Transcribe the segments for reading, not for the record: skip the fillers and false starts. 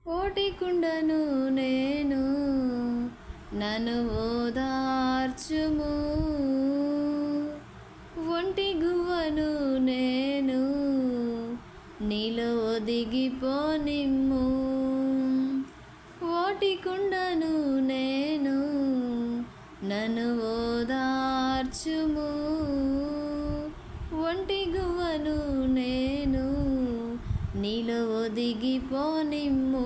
ఓటి కుండను నేను, నన్ను ఓదార్చుము. ఒంటి గువ్వను నేను, నీలో ఒదిగిపోనిమ్ము. ఓటి కుండను నేను, నన్ను ఓదార్చుము. ఒంటి గువ్వను నేను, నీలో ఒదిగిపోనిమ్ము.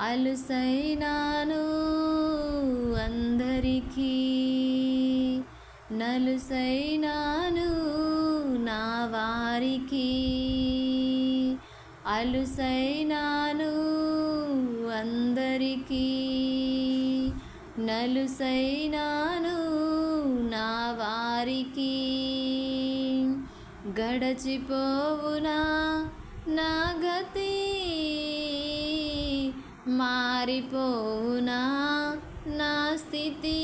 అలుసైనాను అందరికీ, నలుసైనాను నా వారికి. అలుసైనాను అందరికీ, నలుసైనాను నా వారికి. గడచిపోవునా నా గతి, మారిపోవునా నా స్థితి.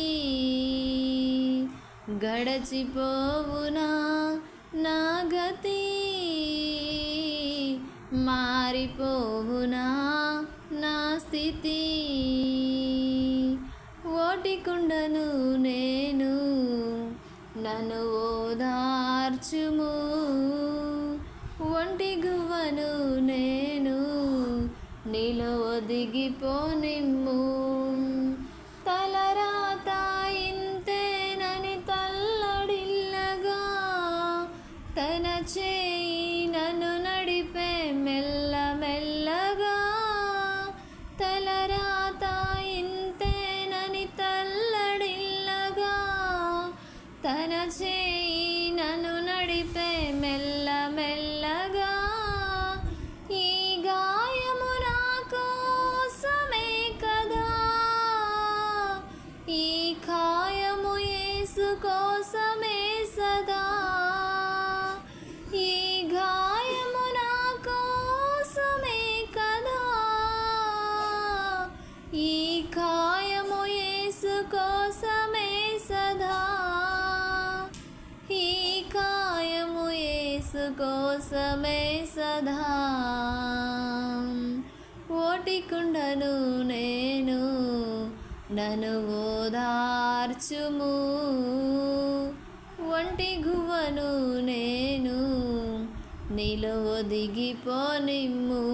గడచిపోవునా నా గతి, మారిపోవునా నా స్థితి. ఓటి కుండను నేను, నన్ను ఓదార్చుము. ఒంటి గువ్వను నేను, నీలో ఒదిగిపోనిమ్ము. తలరాత ఇంతేనని తల్లడిల్లగా, తన చేయి నన్ను నడిపే మెల్లమెల్లగా. తలరాత ఇంతేనని తల్లడిల్లగా, తన చేయి నన్ను నడిపే మెల్లమెల్లగా. ఈ గాయము నా కోసమే కదా, ఈ కాయము యేసు కోసమే సదా. ఈ గాయము నా కోసమే కదా, ఈ కాయము యేసు కోసమే సదా. ఈ కాయము యేసు కోసమే సదా. ఓటి కుండను నేను, నన్ను ఓదార్చుము. ఒంటి గువ్వను నేను, నీలో ఒదిగిపోనిమ్ము.